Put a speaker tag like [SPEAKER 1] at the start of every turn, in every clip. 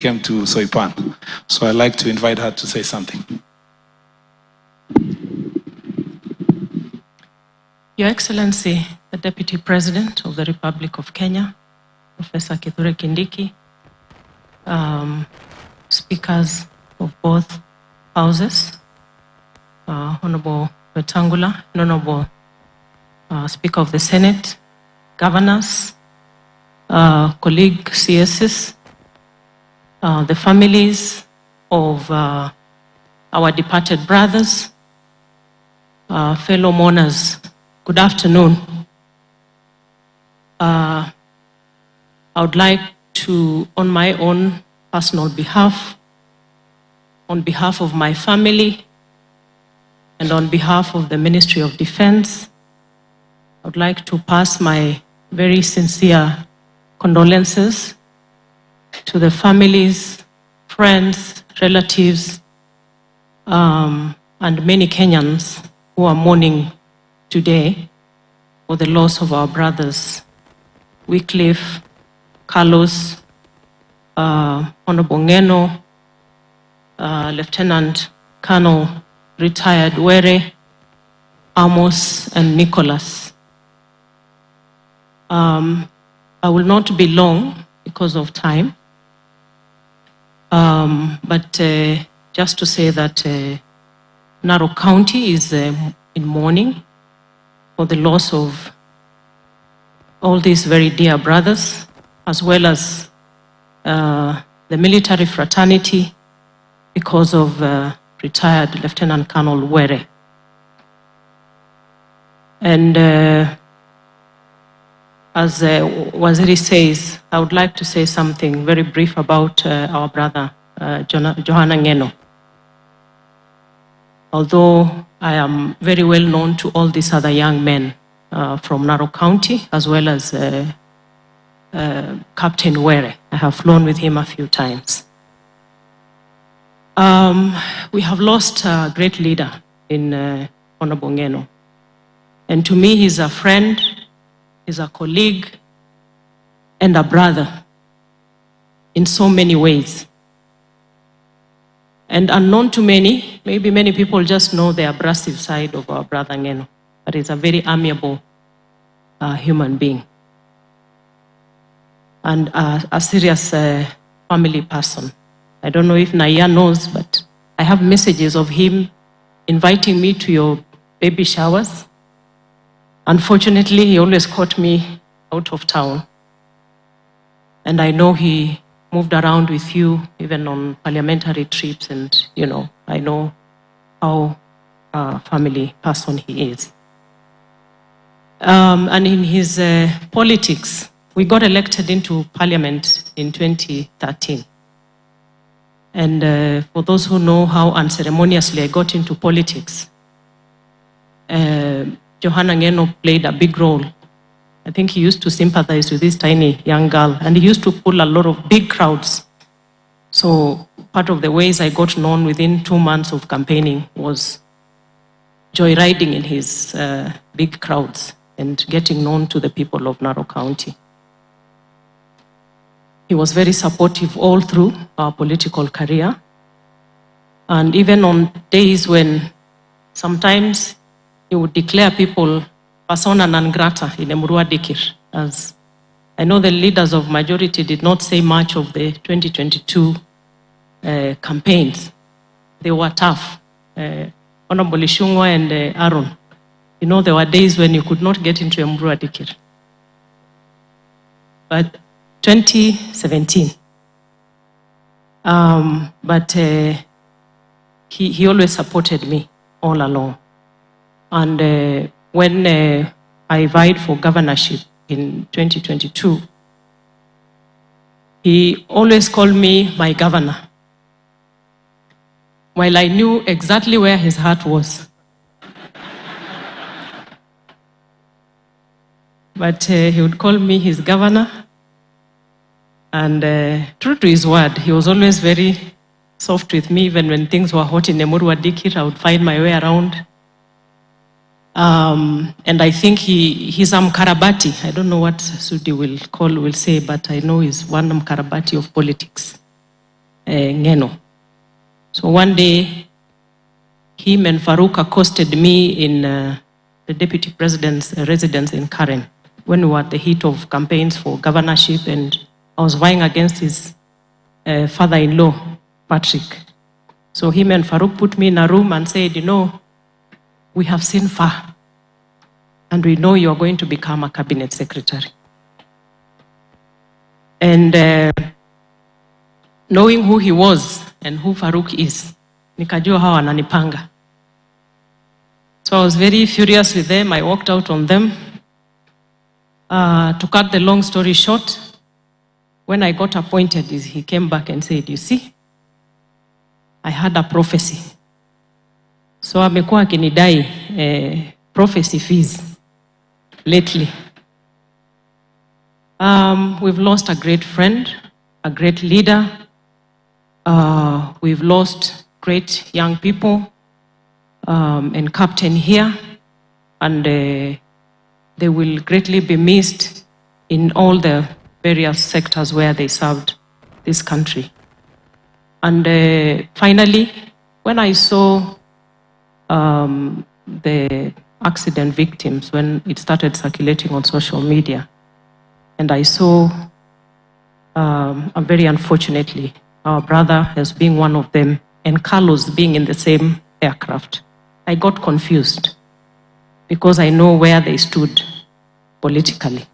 [SPEAKER 1] came to Soipan. So I'd like to invite her to say something.
[SPEAKER 2] Your Excellency, the Deputy President of the Republic of Kenya, Professor Kithure Kindiki, speakers of both houses, Honorable Wetangula, Honorable Speaker of the Senate, governors, colleague CSs, the families of our departed brothers, fellow mourners, good afternoon. I would like to, on my own personal behalf, on behalf of my family, and on behalf of the Ministry of Defense, I would like to pass my very sincere condolences to the families, friends, relatives, and many Kenyans who are mourning today for the loss of our brothers, Wycliffe, Carlos, Honorable Ngeno, Lieutenant Colonel retired Were, Amos, and Nicholas. I will not be long because of time, but just to say that Narok County is in mourning for the loss of all these very dear brothers, as well as the military fraternity because of retired Lieutenant Colonel Were. And as Waziri says, I would like to say something very brief about our brother, Johano Ngeno. Although I am very well known to all these other young men from Narok County, as well as Captain Were. I have flown with him a few times. We have lost a great leader in Honorable Ngeno. And to me, he's a friend, he's a colleague, and a brother in so many ways. And unknown to many, maybe many people just know the abrasive side of our brother Ngeno, but he's a very amiable human being and a serious family person. I don't know if Naya knows, but I have messages of him inviting me to your baby showers. Unfortunately, he always caught me out of town. And I know he moved around with you, even on parliamentary trips, and, you know, I know how family person he is. And in his politics, we got elected into parliament in 2013. And for those who know how unceremoniously I got into politics, Johano Ngeno played a big role. I think he used to sympathize with this tiny young girl, and he used to pull a lot of big crowds. So part of the ways I got known within 2 months of campaigning was joyriding in his big crowds and getting known to the people of Narok County. He was very supportive all through our political career. And even on days when sometimes he would declare people persona non grata in Emurua Dikir, as I know the leaders of majority did not say much of the 2022 campaigns. They were tough. Honorable Ishungwa and Aaron, you know, there were days when you could not get into Emurua Dikir. But 2017, but he always supported me all along. And when I vied for governorship in 2022, he always called me my governor, while I knew exactly where his heart was. But he would call me his governor, and true to his word, he was always very soft with me. Even when things were hot in Emurua Dikir, I would find my way around. And I think he's a Mkarabati. I don't know what Sudi will say, but I know he's one Mkarabati of politics. Ngeno. So one day, him and Farouk accosted me in the Deputy President's residence in Karen when we were at the heat of campaigns for governorship, and I was vying against his father-in-law, Patrick. So him and Farouk put me in a room and said, you know, we have seen far, and we know you are going to become a cabinet secretary. And knowing who he was and who Farouk is, nikajua hawa ananipanga. So I was very furious with them. I walked out on them. To cut the long story short, when I got appointed, he came back and said, you see, I had a prophecy. So amekuwa akinidai prophecy fees lately. We've lost a great friend, a great leader. We've lost great young people and captain here, and they will greatly be missed in all the various sectors where they served this country. And finally, when I saw the accident victims, when it started circulating on social media, and I saw, very unfortunately, our brother as being one of them, and Carlos being in the same aircraft, I got confused because I know where they stood politically.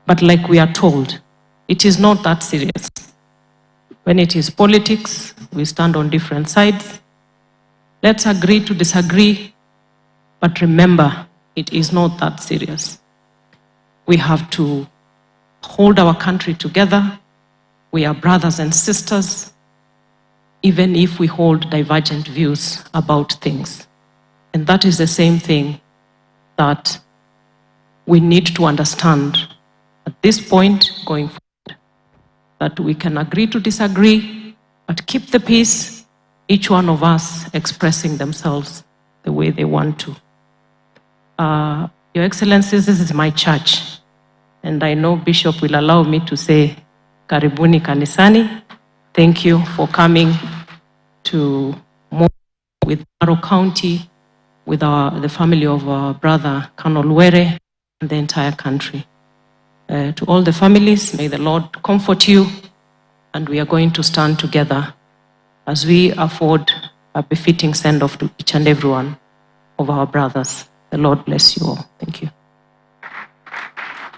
[SPEAKER 2] But like we are told, it is not that serious. When it is politics, we stand on different sides. Let's agree to disagree, but remember, it is not that serious. We have to hold our country together. We are brothers and sisters, even if we hold divergent views about things. And that is the same thing that we need to understand at this point going forward, that we can agree to disagree, but keep the peace, each one of us expressing themselves the way they want to. Your Excellencies, this is my church, and I know Bishop will allow me to say, Karibuni Kanisani. Thank you for coming to mourn with Maro County, with the family of our brother Colonel Were, and the entire country. To all the families, may the Lord comfort you, and we are going to stand together as we afford a befitting send-off to each and every one of our brothers. The Lord bless you all. Thank you.